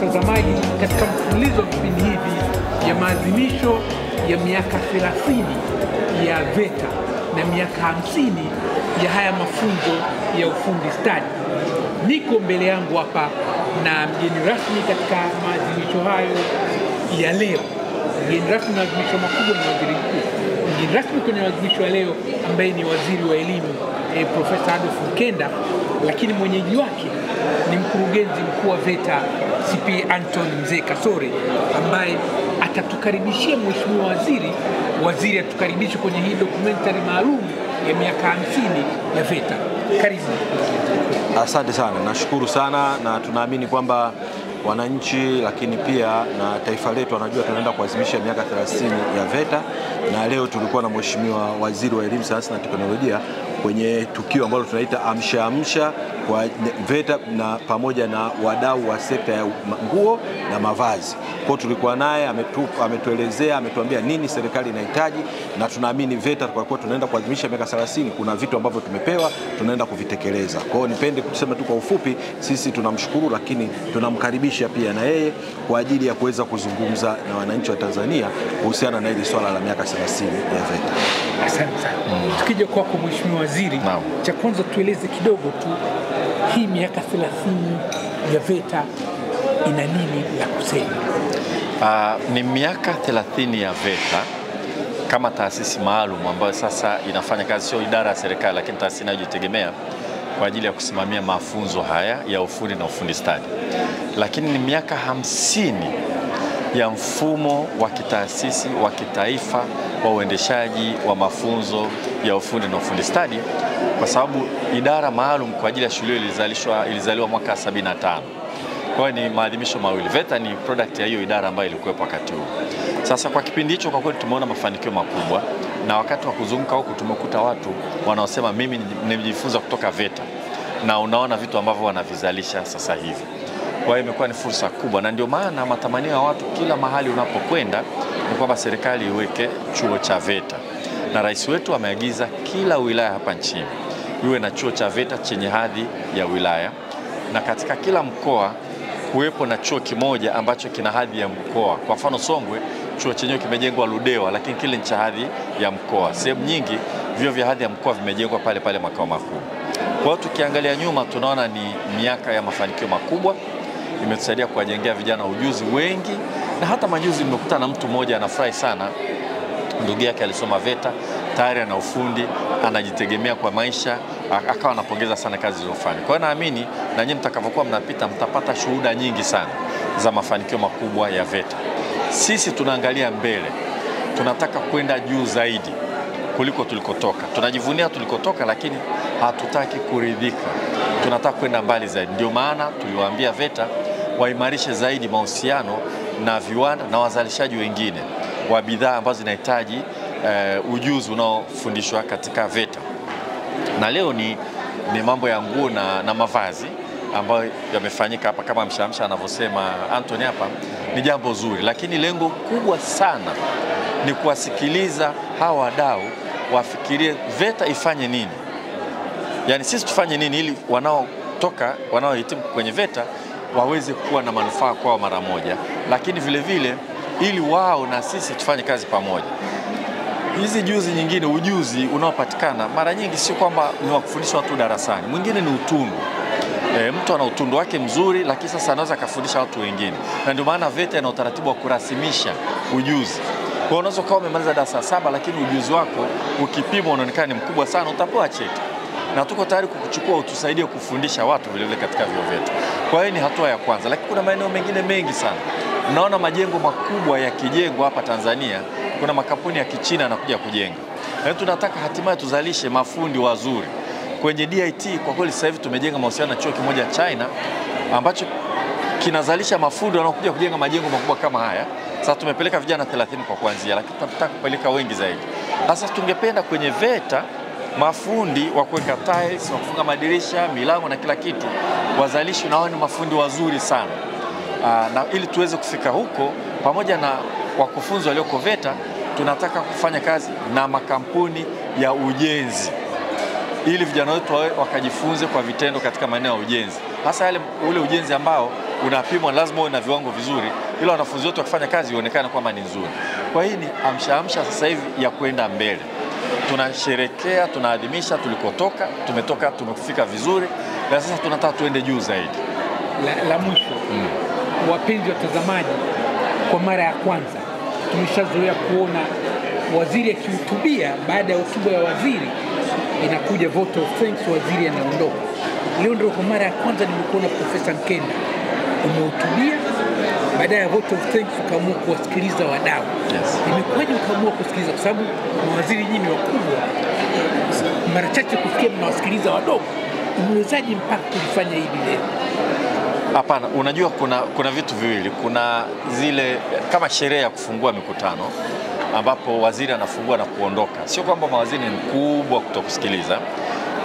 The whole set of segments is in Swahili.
watazamaji katika mfululizo wa vipindi hivi ya maadhimisho ya miaka 30 ya VETA na miaka 50 ya haya mafunzo ya ufundi stadi. Niko mbele yangu hapa na mgeni rasmi katika maadhimisho hayo ya leo. Mgeni rasmi na maadhimisho makubwa ni waziri mkuu. Mgeni rasmi kwenye maadhimisho ya leo ambaye ni waziri wa elimu Profesa Adolf Mkenda, lakini mwenyeji wake ni mkurugenzi mkuu wa VETA CPA Anton Mzee Kasore, ambaye atatukaribishia mheshimiwa waziri atukaribishe kwenye hii documentary maalum ya miaka 50 ya VETA. Karibu. Asante sana, nashukuru sana, na tunaamini kwamba wananchi lakini pia na taifa letu wanajua tunaenda kuadhimisha miaka 30 ya VETA, na leo tulikuwa na mheshimiwa waziri wa elimu, sayansi na teknolojia kwenye tukio ambalo tunaita amsha kwa VETA na pamoja na wadau wa sekta ya nguo na mavazi. Kwa tulikuwa naye, ametuelezea, ametuambia nini serikali inahitaji, na tunaamini VETA kwa kuwa tunaenda kuadhimisha miaka 30, kuna vitu ambavyo tumepewa tunaenda kuvitekeleza. Kwa hiyo nipende kusema tu kwa ufupi, sisi tunamshukuru, lakini tunamkaribisha pia na yeye kwa ajili ya kuweza kuzungumza na wananchi wa Tanzania kuhusiana na hili swala la miaka 30 ya VETA. Asante sana. Tukija kwako mheshimiwa waziri, cha kwanza tueleze kidogo tu hii miaka 30 ya VETA ina nini la kusema? Ni miaka 30 ya VETA kama taasisi maalum ambayo sasa inafanya kazi, sio idara ya serikali lakini taasisi inayojitegemea kwa ajili ya kusimamia mafunzo haya ya ufundi na ufundi stadi. Lakini ni miaka 50 ya mfumo wa kitaasisi wa kitaifa wa uendeshaji wa mafunzo ya ufundi na ufundi stadi, kwa sababu idara maalum kwa ajili ya shule ilizaliwa mwaka 75. Kwa hiyo ni maadhimisho mawili. VETA ni product ya hiyo idara ambayo ilikuwepo wakati huo. Sasa kwa kipindi hicho kwa kweli tumeona mafanikio makubwa, na wakati wa kuzunguka huko tumekuta watu wanaosema mimi nimejifunza kutoka VETA, na unaona vitu ambavyo wanavizalisha sasa hivi. Kwa hiyo imekuwa ni fursa kubwa, na ndio maana matamanio ya watu kila mahali unapokwenda ni kwamba serikali iweke chuo cha VETA, na rais wetu ameagiza kila wilaya hapa nchini iwe na chuo cha VETA chenye hadhi ya wilaya, na katika kila mkoa kuwepo na chuo kimoja ambacho kina hadhi ya mkoa. Kwa mfano Songwe, chuo chenyewe kimejengwa Ludewa, lakini kile ni cha hadhi ya mkoa. Sehemu nyingi vyuo vya hadhi ya mkoa vimejengwa pale pale makao makuu. Kwa hiyo tukiangalia nyuma tunaona ni miaka ya mafanikio makubwa, imetusaidia kuwajengea vijana ujuzi wengi, na hata majuzi nimekutana na mtu mmoja anafurahi sana, ndugu yake alisoma VETA, tayari ana ufundi, anajitegemea kwa maisha, akawa anapongeza sana kazi zilizofanya. Kwa hiyo naamini na nyinyi mtakapokuwa mnapita mtapata shuhuda nyingi sana za mafanikio makubwa ya VETA. Sisi tunaangalia mbele, tunataka kwenda juu zaidi kuliko tulikotoka. Tunajivunia tulikotoka, lakini hatutaki kuridhika, tunataka kwenda mbali zaidi. Ndio maana tuliwaambia VETA waimarishe zaidi mahusiano na viwanda na wazalishaji wengine wa bidhaa ambazo zinahitaji ujuzi unaofundishwa katika VETA. Na leo ni mambo ya nguo na mavazi ambayo yamefanyika hapa, kama mshamsha anavyosema Anthony hapa, ni jambo zuri, lakini lengo kubwa sana ni kuwasikiliza hawa wadau wafikirie VETA ifanye nini. Yaani sisi tufanye nini ili wanaohitimu kwenye VETA waweze kuwa na manufaa kwao mara moja, lakini vile vile ili wao na sisi tufanye kazi pamoja. Hizi juzi nyingine, ujuzi unaopatikana mara nyingi sio kwamba ni wa kufundisha watu darasani. Mwingine ni utundu. Mtu ana utundu wake mzuri, lakini sasa anaweza kufundisha watu wengine. Na ndio maana VETA ina utaratibu wa kurasimisha ujuzi. Kwa hiyo unaweza kuwa umemaliza darasa 7 lakini ujuzi wako ukipimwa unaonekana ni mkubwa sana, utapewa cheti. Na tuko tayari kukuchukua utusaidie kufundisha watu vile vile katika vyuo vyetu. Kwa hiyo ni hatua ya kwanza, lakini kuna maeneo mengine mengi sana. Unaona majengo makubwa yakijengwa hapa Tanzania, kuna makampuni ya Kichina yanakuja kujenga. Na tunataka hatimaye tuzalishe mafundi wazuri. Kwenye DIT kwa kweli sasa hivi tumejenga mahusiano na chuo kimoja China ambacho kinazalisha mafundi wanaokuja kujenga majengo makubwa kama haya. Sasa tumepeleka vijana 30 kwa kuanzia, lakini tunataka kupeleka wengi zaidi. Sasa tungependa kwenye VETA mafundi wa kuweka tiles, wa kufunga madirisha, milango na kila kitu wazalishi, na wao ni mafundi wazuri sana. Na ili tuweze kufika huko, pamoja na wakufunzi walioko VETA, tunataka kufanya kazi na makampuni ya ujenzi ili vijana wetu wakajifunze kwa vitendo katika maeneo ya ujenzi, hasa ule ujenzi ambao unapimwa, lazima uwe na viwango vizuri ili wanafunzi wote wakifanya kazi ionekane kwamba ni nzuri. Kwa hii ni amsha sasa hivi ya kwenda mbele. Tunasherekea, tunaadhimisha tulikotoka, tumefika vizuri, na sasa tunataka tuende juu zaidi. La mwisho, wapenzi watazamaji, kwa mara ya kwanza tumeshazoea kuona waziri akihutubia, baada ya hotuba ya waziri inakuja vote of thanks, waziri anaondoka. Leo ndio kwa mara ya kwanza nimekuona Profesa Mkenda umehutubia, baada ya vote of thanks ukaamua kuwasikiliza wadau. Imekuwaje ukaamua kusikiliza? Kwa sababu mawaziri nyinyi ni wakubwa, mara chache kusikia mnawasikiliza wadogo. Umewezaje mpaka kulifanya hili leo? Hapana, unajua kuna vitu viwili. Kuna zile kama sherehe ya kufungua mikutano ambapo waziri anafungua na kuondoka. Sio kwamba mawaziri ni mkubwa kutokusikiliza.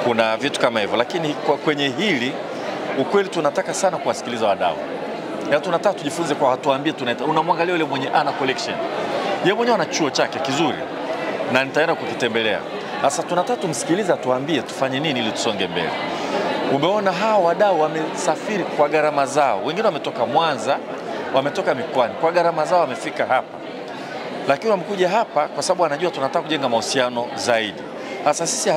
Kuna vitu kama hivyo, lakini kwenye hili ukweli tunataka sana kuwasikiliza wadau. Ya tunataka tujifunze kwa watuambie unamwangalia yule mwenye ana collection. Yeye mwenyewe ana chuo chake kizuri na nitaenda kukitembelea. Sasa tunataka tumsikilize atuambie tufanye nini ili tusonge mbele. Umeona hawa wadau wamesafiri kwa gharama zao. Wengine wametoka Mwanza, wametoka mikoani. Kwa gharama zao wamefika hapa. Lakini wamekuja hapa kwa sababu wanajua tunataka kujenga mahusiano zaidi. Sasa sisi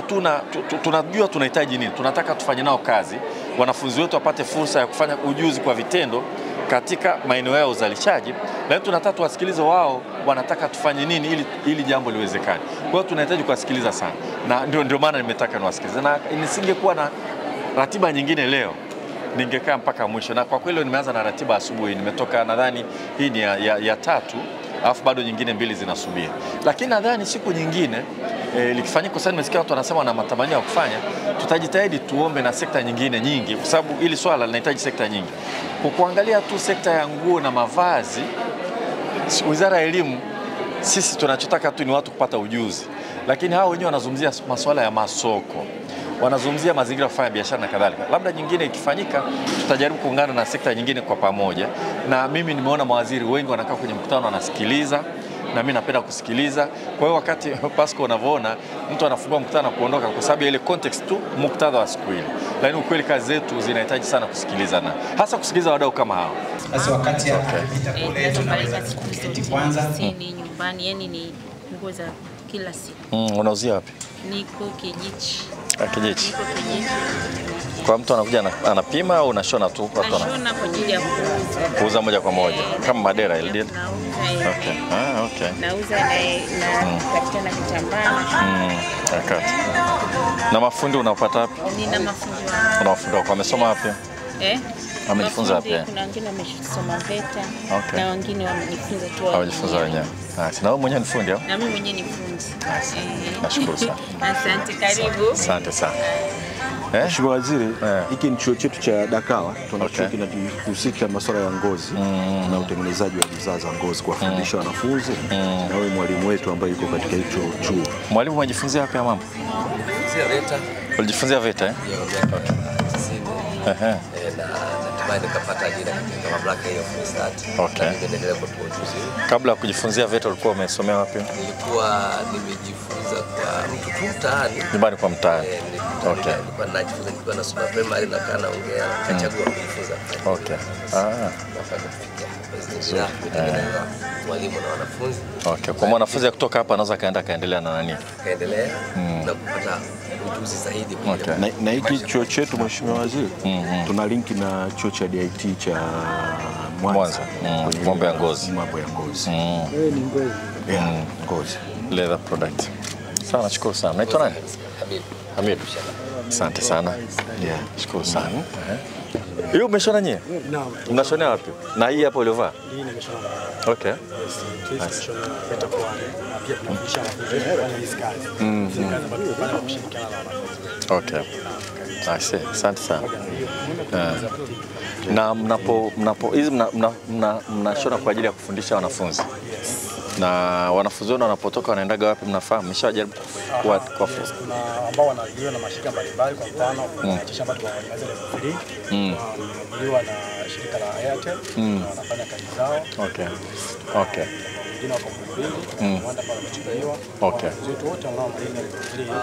tunajua tunahitaji nini. Tunataka tufanye nao kazi. Wanafunzi wetu wapate fursa ya kufanya ujuzi kwa vitendo katika maeneo yao uzalishaji. Lakini tunataka tuwasikilize wao wanataka tufanye nini ili jambo liwezekane. Kwa hiyo tunahitaji kuwasikiliza sana. Na ndio maana nimetaka niwasikilize. Na nisingekuwa na ratiba nyingine leo, ningekaa mpaka mwisho. Na kwa kweli nimeanza na ratiba asubuhi. Nimetoka nadhani hii ni ya tatu, alafu bado nyingine 2 zinasubiri. Lakini nadhani siku nyingine likifanyika, kwa sababu nimesikia watu wanasema na matamanio ya kufanya, tutajitahidi tuombe na sekta nyingine nyingi, kwa sababu hili swala linahitaji sekta nyingi. Kwa kuangalia tu sekta ya nguo na mavazi, Wizara ya Elimu sisi tunachotaka tu ni watu kupata ujuzi. Lakini hao wenyewe wanazungumzia masuala ya masoko, wanazungumzia mazingira ya kufanya biashara na kadhalika. Labda nyingine ikifanyika tutajaribu kuungana na sekta nyingine kwa pamoja. Na mimi nimeona mawaziri wengi wanakaa kwenye mkutano wanasikiliza, na mimi napenda kusikiliza. Kwa hiyo wakati Pasco unavyoona mtu anafungua mkutano na kuondoka kwa sababu ile context tu muktadha wa siku ile. Lakini ukweli kazi zetu zinahitaji sana kusikilizana, hasa kusikiliza wadau kama hao. Sasa wakati anapita kule tunaweza kuketi kwanza. Ni nyumbani, yani ni nguo za kila siku. Unauzia wapi? Niko Kijichi. Kijichi. Kwa mtu anakuja anapima au unashona tu? Nashona kwa ajili ya kuuza moja kwa moja. Kama madera ile. Okay. Okay. Nauza na katika kitambaa. Akati. Na mafundi unapata wapi? Nina mafundi. Una mafundi wako wamesoma wapi? Wamejifunza wapi? Kuna wengine wamesoma VETA na wengine wamejifunza tu. Wamejifunza wenyewe. Na wewe mwenyewe ni fundi au? Na mimi mwenyewe ni fundi. Nashukuru sana. Asante, karibu. Asante sana. Mheshimiwa Waziri, hiki ni chuo chetu cha Dakawa. Tuna chuo kinahusika na masuala ya ngozi na utengenezaji wa bidhaa za ngozi, kuwafundisha wanafunzi na wewe mwalimu wetu ambaye yuko katika hicho chuo. Mwalimu umejifunzia wapi mambo? VETA. Ulijifunzia VETA Na natumai nikapata ajira katika mamlaka hiyo Fusat. Okay. Niendelea kutoa ujuzi. Kabla ya kujifunzia VETA ulikuwa umesomea wapi? Nilikuwa nimejifunza kwa mtu tu mtaani. Nyumbani kwa mtaani. Okay. Nilikuwa najifunza nikiwa nasoma primary na kana naongea nikachagua kujifunza. Okay. Walimu na wanafunzi. Okay. Kwa mwanafunzi kutoka hapa anaweza kaendelea na nani? Kaendelea na kupata ujuzi zaidi. Okay. Na hiki chuo chetu Mheshimiwa Waziri, tuna linki na chuo cha DIT cha Mwanza. Mambo ya ngozi. Mambo ya ngozi. Wewe ni ngozi. Ngozi. Leather product. Sawa, nashukuru sana. Naitwa nani? Hamid. Asante sana. Shukuru sana. Hiyo umeshona nyie? Naam. Mnashonea wapi? Na hii hapa uliovaa? Hii nimeshona. Okay. Nimeshona VETA kwa pia tunafundisha wanafunzi kufanya hizi kazi. Hizi kazi ambazo tunafanya kushirikiana na wanafunzi. Okay. Asante sana. Na mnashona kwa ajili ya kufundisha wanafunzi? Na wanafunzi wao wanapotoka wanaendaga wapi mnafahamu? Mmeshajaribu kwa kuna ambao wanaajiriwa na mashirika mbalimbali, kwa mfano kuhakikisha kwamba tunaweza level 3 wanaajiriwa na shirika la Airtel na wanafanya kazi zao. Okay. Wengine wako Muhimbili, wanda pale wamechukuliwa. Okay. Zetu wote wanaomaliza level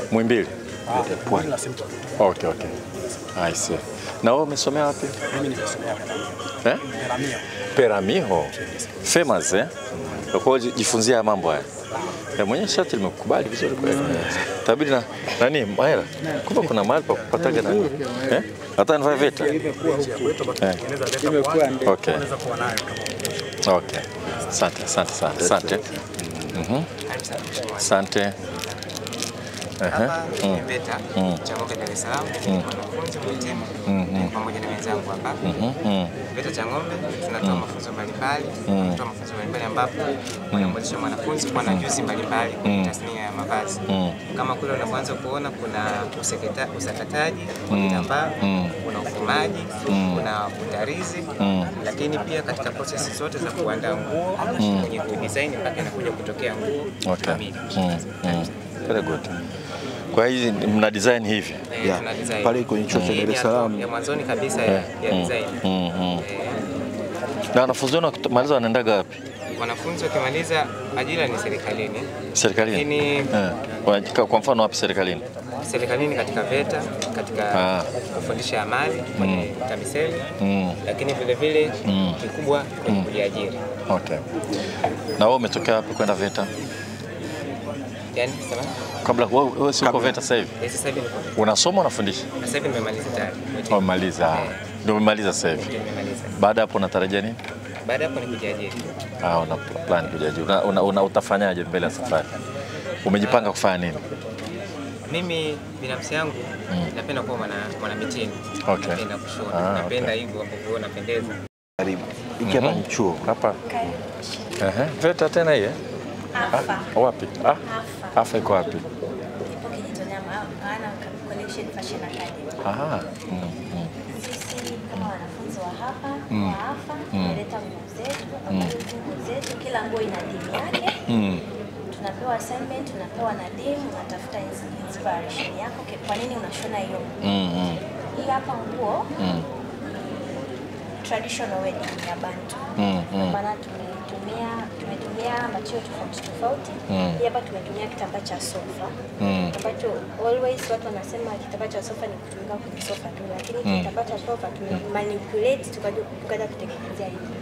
3 Muhimbili. Pwani na Simto. Okay. I see. Na wewe umesomea wapi? Mimi nimesomea Peramiho. Peramiho. Famous Kwa hiyo jifunzia mambo haya. Mwenye shati limekubali vizuri kweli. Tabidi na nani Mahela? Kumbe kuna mahali pa kupataga nani? Hata nivae VETA. Okay. Okay. Asante. Asante. Hapa ni VETA Chang'ombe Dar es Salaam, wanafunzi mhitimu pamoja na wenzangu hapa. VETA Chang'ombe tunatoa mafunzo mbalimbali, ambapo tunamwezesha mwanafunzi kuwa na ujuzi mbalimbali kwenye tasnia ya mavazi. Kama kule unaanza kuona kuna usakataji, kitambaa, kuna ufumaji, kuna utarizi, lakini pia katika process zote za kuandaa nguo kwenye design mpaka inakuja kutokea nguo kamili. Very good. Kwa hizi mna design hivi? Pale kwenye chuo cha Dar es Salaam. Ya mwanzoni kabisa ya design. Na wanafunzi wanamaliza wanaendaga wapi? Wanafunzi wakimaliza ajira ni serikalini. Serikalini? Kwa mfano wapi serikalini? Serikalini katika VETA, katika kufundisha amali kwenye TAMISEMI, lakini vile vile kikubwa kwenye kujiajiri. Okay. Na wewe umetokea wapi kwenda VETA? Yaani sema? Kabla wewe sio kwa VETA sasa hivi? Sasa hivi unasoma unafundisha? Sasa hivi nimemaliza tayari. Umemaliza. Ndio umemaliza sasa hivi. Baada hapo unatarajia nini? Baada hapo ni kujiajiri. Una plan kujiajiri. Utafanyaje mbele ya safari? Umejipanga kufanya nini? Mimi binafsi yangu napenda kuwa mwanamitindo. Okay. Napenda kushona. Napenda hivyo ambavyo napendeza. Karibu. Iki hapa ni chuo. Hapa. VETA tena hii? Wapi? Afa iko wapi? Ipo Kijitonyama, ana Collection Fashion Academy. Sisi kama wanafunzi wa hapa, wa Afa, tunaleta nguo zetu, kila nguo ina theme yake. Tunapewa assignment, tunapewa na theme, unatafuta inspiration yako, kwa nini unashona hiyo nguo. Hii hapa nguo traditional wedding ya Bantu. Maana tumetumia material tofauti. Hapa tumetumia kitambaa cha sofa. Ambacho always watu wanasema kitambaa cha sofa ni kutumika kwenye sofa tu, lakini kitambaa cha sofa tumemanipulate tukaja kutengenezea hivi.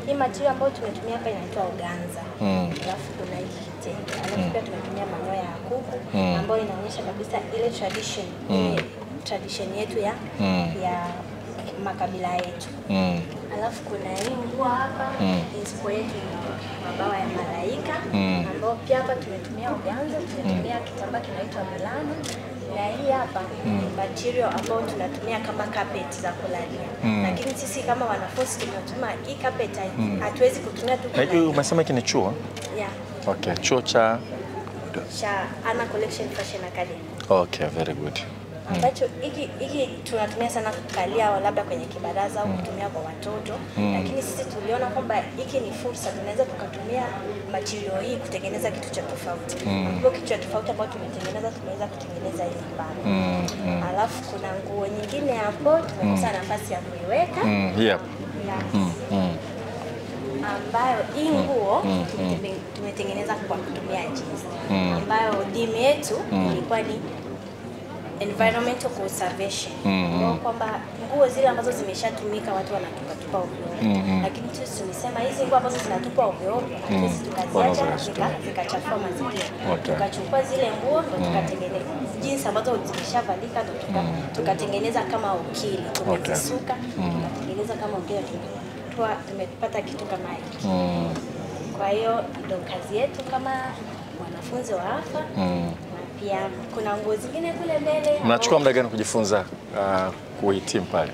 Hii material ambayo tumetumia hapa inaitwa organza. Alafu kuna hii kitenge. Alafu pia tumetumia manyoya ya kuku ambayo inaonyesha kabisa ile tradition yetu ya makabila yetu. Alafu kuna hii nguo hapa, inspo yetu mabawa ya malaika, ambao pia hapa tumetumia organza, tumetumia kitambaa kinaitwa Milano, na hii hapa material ambao tunatumia kama carpet za kulalia. Lakini sisi kama wanafunzi tunatumia hii carpet hatuwezi kutumia tu. Hiyo umesema hiki ni chuo? Yeah. Okay, chuo cha Ana Collection Fashion Academy. Okay, very good. Ambacho hiki tunatumia sana kukalia labda kwenye kibaraza au kutumia kwa watoto, lakini sisi tuliona kwamba hiki ni fursa, tunaweza tukatumia material hii kutengeneza kitu cha tofauti. Kwa kitu cha tofauti ambacho tumetengeneza, tunaweza kutengeneza hii mbao. Alafu kuna nguo nyingine hapo tumekosa nafasi ya kuiweka. Hii hapa. Ambayo hii nguo tumetengeneza kwa kutumia jeans. Ambayo theme yetu ilikuwa ni environmental conservation. Kwamba nguo zile ambazo zimeshatumika watu wanatupa ovyo. Lakini sisi tulisema hizi nguo ambazo zinatupa ovyo sisi tukaziacha zikachafua mazingira. Tukachukua zile nguo tukatengeneza jeans ambazo zimeshavalika, tukatengeneza kama ukili, tukazisuka, tukatengeneza kama ukili, tumepata kitu kama hiki. Kwa hiyo ndio kazi yetu kama wanafunzi wa Afa. Pia kuna nguo zingine kule mbele. Mnachukua muda gani kujifunza kuhitimu pale?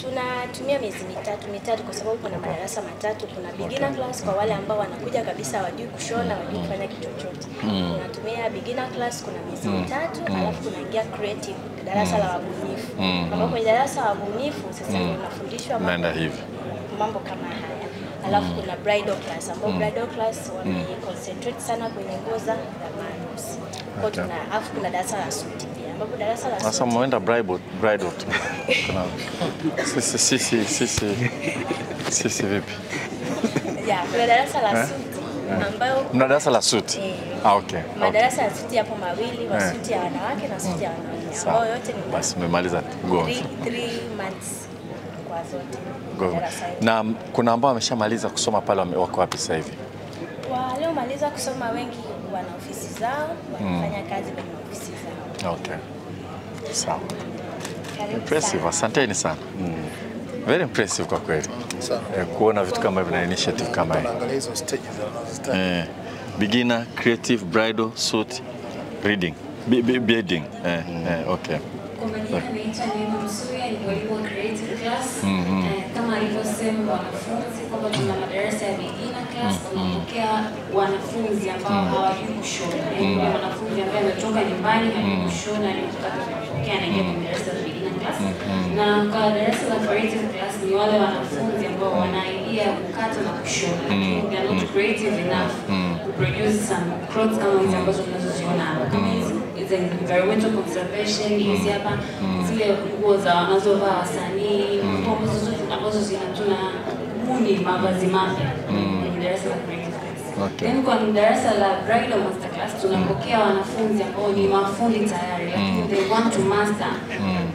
Tunatumia miezi mitatu kwa sababu kuna madarasa matatu. Kuna beginner class kwa wale ambao wanakuja kabisa hawajui kushona, hawajui kufanya kitu chochote. Tunatumia beginner class kuna miezi mitatu, alafu kunaingia creative, darasa la wabunifu. Ambapo kwenye darasa la wabunifu sasa tunafundishwa mambo kama haya. Alafu kuna bridal class ambapo bridal class concentrate sana kwenye nguo za harusi. Kwa alafu kuna darasa la suti pia ambapo darasa la suti. Sasa mmeenda bridal tu. Sisi vipi? Kuna darasa la suti ambayo mna darasa la suti. Okay. Madarasa ya suti hapo mawili, wa suti ya wanawake na suti ya wanaume. ambayo yote ni basi umemaliza Gonzo. 3 months kwa zote. Gonzo. Na kuna ambao wameshamaliza kusoma pale wako wapi sasa hivi? Waliomaliza kusoma wengi wana ofisi zao, wanafanya kazi kwenye ofisi zao. Okay. Sawa. Impressive, asanteni sana. Very impressive kwa kweli. Kuona vitu kama hivi na initiative kama hii. Tunaangalia hizo stages za beginner, creative, bridal, suit, reading, beading. Okay. Kwa majina naitwa Neema Msuya, ni mwalimu wa creative class. Kama alivyosema wanafunzi kwamba tuna madarasa ya beginner class, tunapokea wanafunzi ambao hawajui kushona. Yaani wanafunzi ambao wametoka nyumbani hawajui kushona, ni kutaka kupokea na kwenye darasa la beginner class. Na kwa darasa la creative class ni wale wanafunzi ambao wana idea ya kukata na kushona, lakini they are not creative enough to produce some clothes kama hizi ambazo tunazoziona hapa. Kama hizi environmental conservation, hizi hapa zile nguo za wanazovaa wasanii, nguo ambazo zinatuna buni mavazi mapya kwenye darasa la creative class. Then kwa darasa la bridal master class tunapokea wanafunzi ambao ni mafundi tayari, lakini they want to master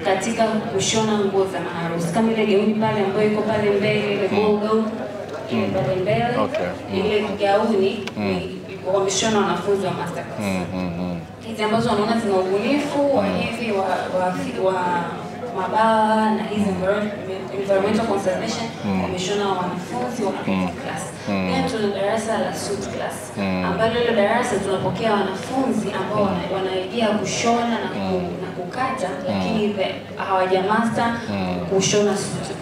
katika kushona nguo za maharusi. Kama ile gauni pale ambayo iko pale mbele, ile gogo ile pale mbele, ile gauni wameshona wanafunzi wa master class. Hizi ambazo wanaona zina ubunifu wa hivi wa mabawa na hizi environmental conservation wameshona wanafunzi wa creative class. Pia tuna darasa la suit class ambalo ile darasa tunapokea wanafunzi ambao wana idea kushona na kukata, lakini hawajamaster kushona suit.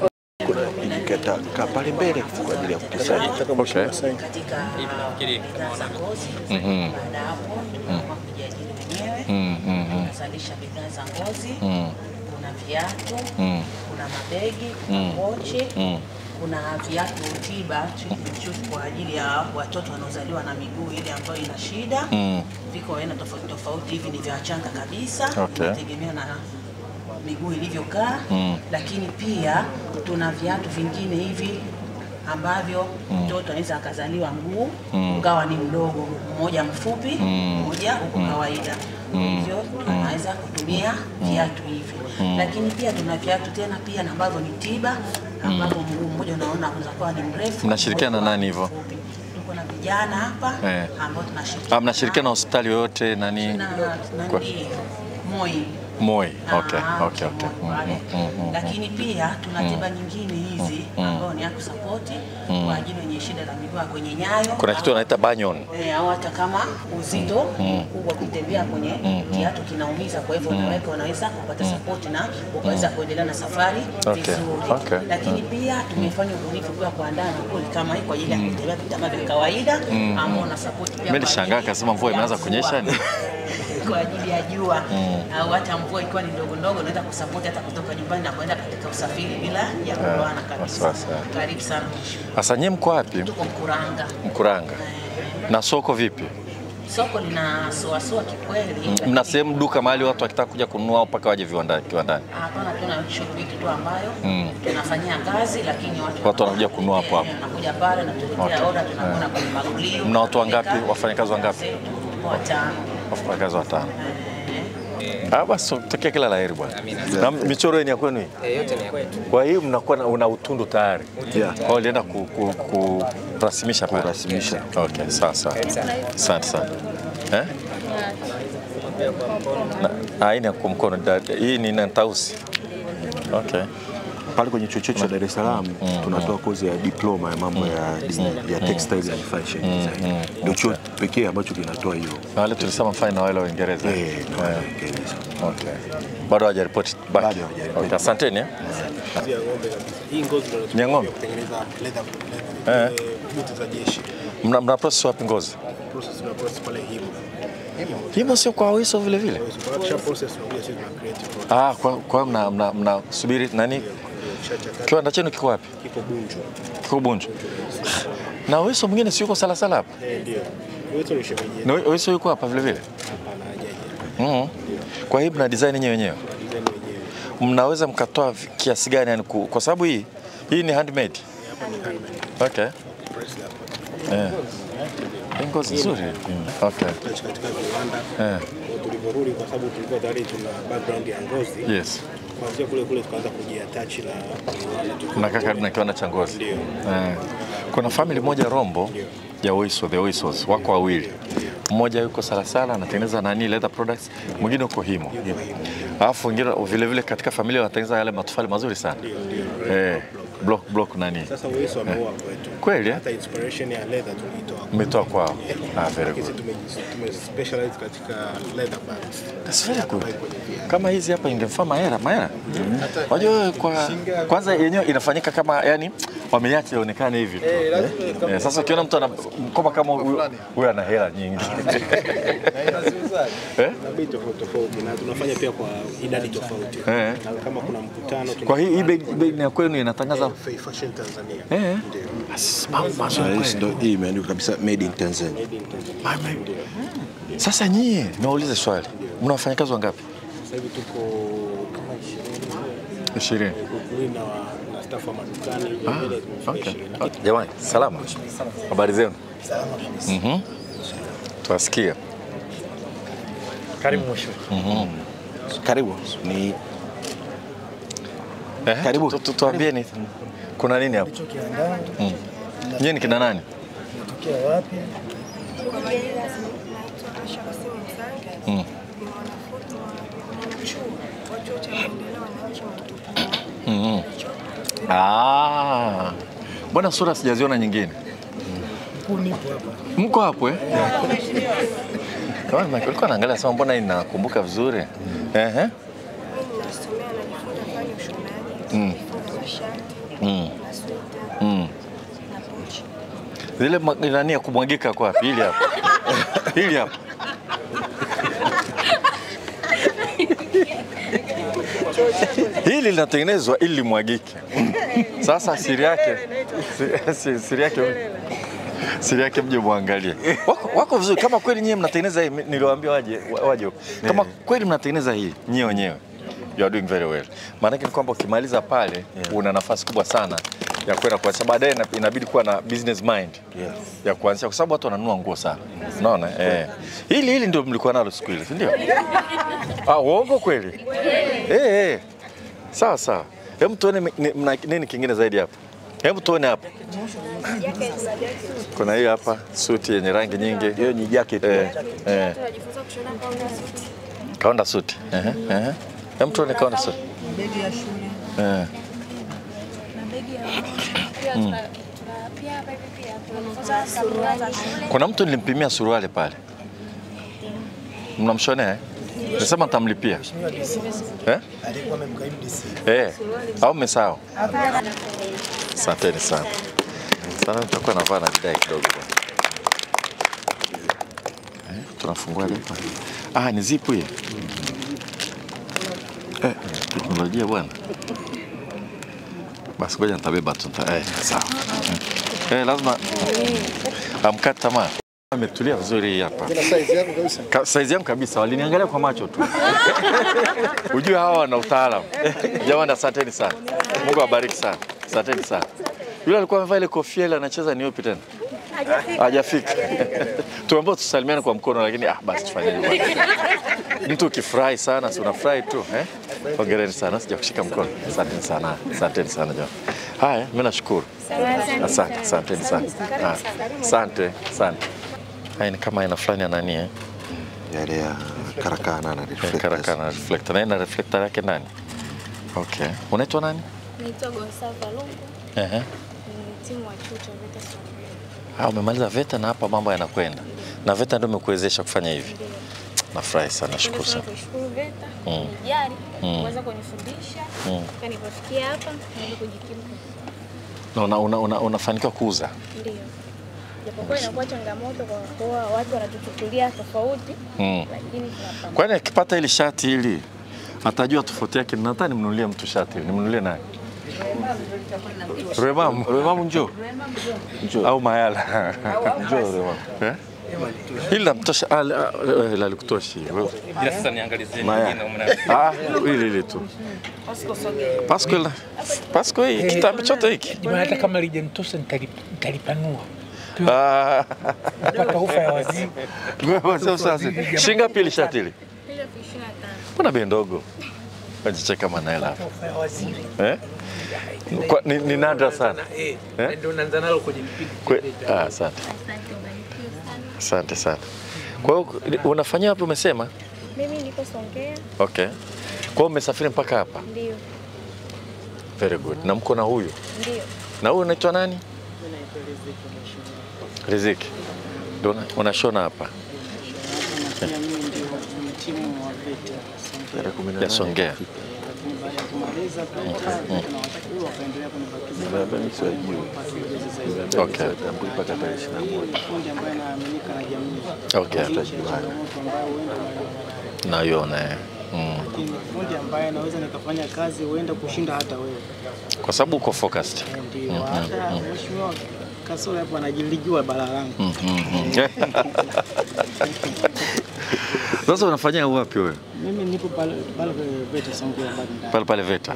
Kuna pale mbele kwa ajili ya kudesign. Katika bidhaa za ngozi. Baada hapo kujiajiri wenyewe. Tunazalisha bidhaa za ngozi. Kuna viatu, kuna mabegi, kuna pochi, kuna viatu tiba kwa ajili ya watoto wanaozaliwa na miguu ile ambayo ina shida. Viko aina tofauti tofauti, hivi ni vya changa kabisa, inategemea na miguu ilivyokaa. Lakini pia tuna viatu vingine hivi ambavyo mtoto anaweza akazaliwa mguu ukawa ni mdogo, mmoja mfupi, mmoja uko kawaida. Hivyo anaweza kutumia viatu hivi. Lakini pia tuna viatu tena pia ambavyo ni tiba, ambapo mguu mmoja unaona unaweza kuwa ni mrefu. Mnashirikiana na nani hivyo? Tuko na vijana hapa ambao tunashirikiana. Mnashirikiana na hospitali yoyote nani? Moi. Okay. Lakini pia tuna tiba nyingine hizi ambao ni ya kusapoti kwa ajili yenye shida za miguu kwenye nyayo. Kuna kitu wanaita banyon. Au hata kama uzito kubwa kutembea kwenye kiatu kinaumiza, kwa hivyo unaweza kupata support na ukaweza kuendelea na safari vizuri. Lakini pia tumefanya ubunifu kwa kuandaa nguo kama hii kwa ajili ya kutembea vitambaa vya kawaida ambao na support pia. Mimi nishangaa kasema mvua imeanza kunyesha ni kwa ajili ya jua au hata mvua ikiwa ni ndogo ndogo unaweza kusupport hata kutoka nyumbani na kwenda katika usafiri bila ya kuloana kabisa. Karibu sana. Sasa nyinyi mko wapi? Tuko Mkuranga. Mkuranga. Na soko vipi? Soko lina soa kikweli. Mna sehemu duka mahali watu wakitaka kuja kununua mpaka waje kiwandani? Hapana, tuna shughuli tu ambayo tunafanyia kazi, lakini watu wanakuja kununua hapo hapo. Wanakuja pale na tuletea order, tunakwenda kwenye magulio. Mna watu wangapi? Wafanyakazi wangapi? 5. Wafanyakazi 5. Basi tokea kila laheri bwana. Na michoro ni ya kwenu hii? Yote ni ya kwetu. Kwa hiyo mnakuwa una utundu tayari. Kwa hiyo ulienda kurasimisha pale. Kurasimisha. Okay, sawa. Asante sana. Hii ni kwa mkono. Hii ni Ntausi. Okay. Pale kwenye chuo cha Dar es Salaam tunatoa kozi ya diploma ya mambo ya textile and fashion design. Ndio chuo pekee ambacho kinatoa hiyo. Na wale tulisema fine na wale wa Uingereza. Okay. Bado hawajaripoti back. Okay, asanteni. Hii ngozi ndio ng'ombe kutengeneza leather buti za jeshi. Mna process wapi ngozi? Process pale Himo. Himo sio kwa Awiso vile vile? Kwa process tunakuja sisi na creative. Kwa mna subiri nani? Kiwanda chenu kiko wapi? Kiko Bunju. Na Awiso mwingine si yuko Salasala hapa? Ndio. Awiso ni shemeji. Na Awiso yuko hapa vile vile? Hapana, hajaje. Kwa hiyo mna design wenyewe? Mnaweza mkatoa kiasi gani yani kwa sababu hii ni handmade? Okay. Ngozi nzuri. Okay. Katika viwanda tuliporudi kwa sababu tulikuwa tayari tuna background ya ngozi. Yes. Kuanzia kule tukaanza kujiattach na kaka na kiwanda cha ngozi. Kuna family moja Rombo ya Oiso, the Oisos wako wawili. Mmoja yuko Salasala anatengeneza nani leather products, mwingine uko Himo. Alafu wengine vile vile katika familia wanatengeneza yale matofali mazuri sana. Block nani? Sasa Oiso ameoa kwetu. Kweli? Hata inspiration ya leather tulitoa. Umetoa kwao. Very good. Tume specialize katika leather bags. That's very good. Kama hizi hapa ingefaa mahera. Unajua kwa kwanza yenyewe inafanyika kama yani wameiacha ionekane hivi. Sasa ukiona mtu ana mkoba kama huyu ana hela nyingi. Tofauti na tunafanya pia kwa idadi tofauti. Kama kuna mkutano kwa hii bag ya kwenu inatangaza fashion Tanzania. Ndio hii imeandikwa kabisa made in Tanzania. Sasa nyie naulize swali. Mna wafanyakazi wangapi? Sasa hivi tuko kama 20. Na staff wa madukani okay. Jamani, salama. Habari zenu? Salama. Tuwasikia. Karibu mwisho. Karibu. Ni karibu tuambie ni kuna nini hapo? Nyie ni kina nani? Natokea wapi? Bwana sura sijaziona nyingine. Mko hapo Kama nilikuwa naangalia sasa mbona inakumbuka vizuri. Zile nani ya kumwagika kwa wapi? Hili hapa. Hili hapa. Hili linatengenezwa ili limwagike. Sasa siri yake mje muangalie. Wako vizuri kama kweli nyinyi mnatengeneza hii, niliwaambia waje. Kama kweli mnatengeneza hii nyinyi wenyewe, you are doing very well. Maana yake ni kwamba ukimaliza pale una nafasi kubwa sana ya kwenda kwa sababu baadaye inabidi kuwa na business mind ya kuanzia kwa sababu watu wananunua nguo sana. Unaona? Hili ndio mlikuwa nalo siku ile, si ndio? Uongo kweli? Sawa. Hebu tuone nini kingine zaidi hapa. Hebu tuone hapa. Kuna hii hapa suti yenye rangi nyingi. Hiyo ni jacket. Tunajifunza kushona kaunda suti. Hebu tuone kaunda suti. Begi ya shule. Na begi ya pia hapa pia tunafunza suruali. Kuna mtu nilimpimia suruali pale. Mnamshonea? Nasema nitamlipia. Alikuwa amemkaimu DC. Au mmesahau? Asanteni sana. Sana tutakuwa navaa na bidai kidogo. Tunafungua leo. Ni zipu hii. Teknolojia bwana. Basi ngoja nitabeba tu. Sawa. Lazima amkate tamaa. Ametulia vizuri hapa. Kuna size yako kabisa. Size yangu kabisa. Waliniangalia kwa macho tu. Ujue hawa wana utaalamu. Jamani, asanteni sana. Mungu awabariki sana. Asanteni sana. Yule alikuwa amevaa ile kofia ile anacheza ni yupi tena? Hajafika. Tuombe tusalimiane kwa mkono lakini basi tufanye hivyo. Mtu ukifurahi sana si unafurahi tu, Hongereni sana, sijakushika mkono. Asanteni sana. Asanteni sana jamani. Haya, mimi nashukuru. Asanteni sana. Asante. Haya ni kama aina fulani ya nani Yale ya karakana na reflector. Karakana na reflector. Na reflector yake nani? Okay. Unaitwa nani? Naitwa Gonsalva Lungu. Ni timu wa chuo cha VETA Songea. Umemaliza VETA na hapa mambo yanakwenda. Na VETA ndio imekuwezesha kufanya hivi. Nafurahi sana, nashukuru sana. Nashukuru VETA. Nijali kuweza kunifundisha. Kanipofikia hapa naenda kujikimu. Na unafanikiwa kuuza? Ndio. Japokuwa inakuwa changamoto kwa kuwa watu wanatuchukulia tofauti, lakini tunapambana. Kwani akipata hili shati hili atajua tofauti yake. Nataka nimnunulie mtu shati hili. Nimnunulie nani? Rwemamu njoo. Au Mayala. Njoo Rwemamu. Hili namtosha. Alikutosha. Ila sasa niangalizie nyingine hili tu. Pasco hii kitambi chote hiki. Hata kama lijanitosa nitalipanua. Pata ufa ya wazimu. Sasa shinga pili shati hili. Mbona bei ndogo? Wajicheka Manela hapa. Waziri. Kwa, ni nadra sana. Ndio naanza nalo kwenye kipindi. Asante. Asante sana. Kwa hiyo unafanya wapi umesema? Mimi niko Songea. Okay. Kwa hiyo umesafiri mpaka hapa? Ndio. Very good. Na mko na huyu? Ndio. Na huyu unaitwa nani? Riziki. Ndio unashona hapa? Mimi ndio timu wa VETA ya Songea. Okay. Okay. Naiona. Fundi ambaye naweza nikafanya kazi huenda kushinda hata wewe. Kwa sababu uko focused. Ndio. Hata mheshimiwa Kasole hapo anajilijua balaa langu. Sasa unafanya wapi wewe? Mimi nipo pale VETA Songea bado. Pale VETA.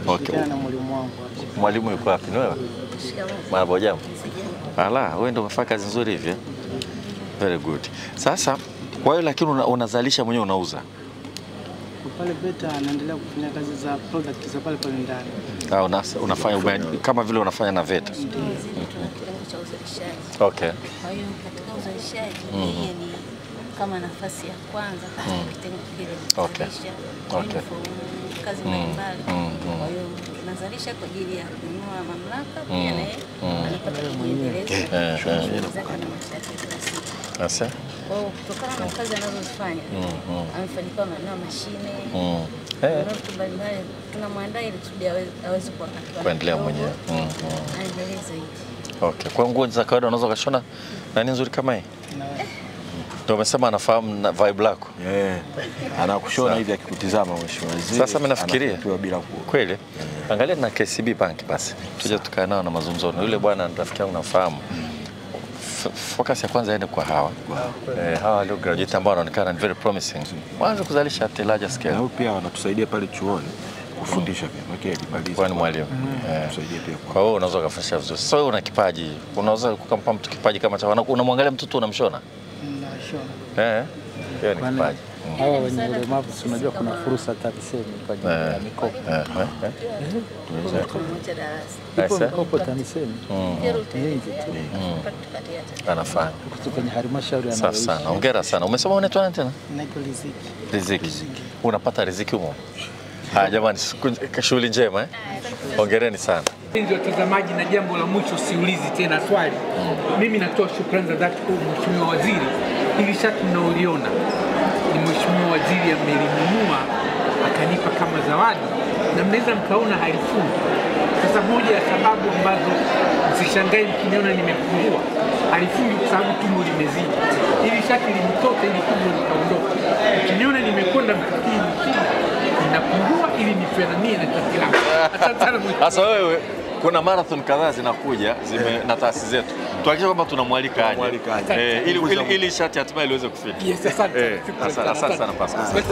Okay. Na mwalimu wangu hapo. Mwalimu yuko wapi ni wewe? Marahaba jambo. Ala, wewe ndio unafanya kazi nzuri hivi. Very good. Sasa kwa hiyo lakini unazalisha mwenyewe unauza? Pale VETA anaendelea kufanya kazi za product za pale ndani. Unafanya kama vile unafanya na VETA. Okay. Kwa hiyo katika uzalishaji yeye ni kama nafasi ya kwanza katika kitengo kile. Okay. Okay. Kazi mbalimbali. Kwa hiyo tunazalisha kwa ajili ya kununua mamlaka pia naye anapata kujiendeleza shughuli zake na maisha yake kila siku. Sasa kwa hiyo kutokana na kazi anazozifanya amefanikiwa na mashine vitu mbalimbali tunamwandaa ili kusudi aweze kuendelea mwenyewe. Aendeleze hivi. Okay. Kwa nguo za kawaida unaweza kushona nani nzuri kama hii? Ndio umesema anafahamu na vibe lako. Anakushona hivi akikutizama mheshimiwa waziri. Sasa mimi nafikiria bila kweli. Angalia na KCB Bank basi. Tuje tukae nao na mazungumzo. Yule bwana rafiki yangu nafahamu. Focus ya kwanza ende kwa hawa. Hawa leo graduate ambao wanaonekana very promising. Mwanzo kuzalisha at larger scale. Na pia wanatusaidia pale chuoni kufundisha pia. Kwa ni mwalimu. Tusaidia pia. Kwa hiyo unaweza kufundisha vizuri. Sasa wewe una kipaji. Unaweza kumpa mtu kipaji kama cha unamwangalia mtoto unamshona? Hiyo ni kipaji. Hawa wenye ulemavu unajua kuna fursa TAMISEMI kwa ajili ya mikopo. Mikopo TAMISEMI nyingi tu. Anafanya. Kwenye halmashauri anayoishi. Safi sana. Hongera sana. Umesema unaitwa nani tena? Naitwa Riziki. Riziki. Unapata riziki humo? Haya jamani, shughuli njema Hongereni sana. Wapenzi watazamaji, na jambo la mwisho siulizi tena swali. Mimi natoa shukrani za dhati kwa Mheshimiwa Waziri. Hili shati mnaoliona ni Mheshimiwa Waziri amelinunua akanipa kama zawadi, na mnaweza mkaona halifungi. Sasa moja ya sababu ambazo msishangae mkiniona nimepungua, halifungi kwa sababu tumbo limezidi. Hili shati limetoka ili tumbo likaondoka. Mkiniona nimekonda mkakini ninapungua ili nifananie na shati langu. Asante sana. Sasa wewe, kuna marathon kadhaa zinakuja na taasisi zetu. Tuhakikishe kwamba tunamwalika aje. Ili shati hatimaye liweze kufika. Yes, asante. Asante sana Pascal.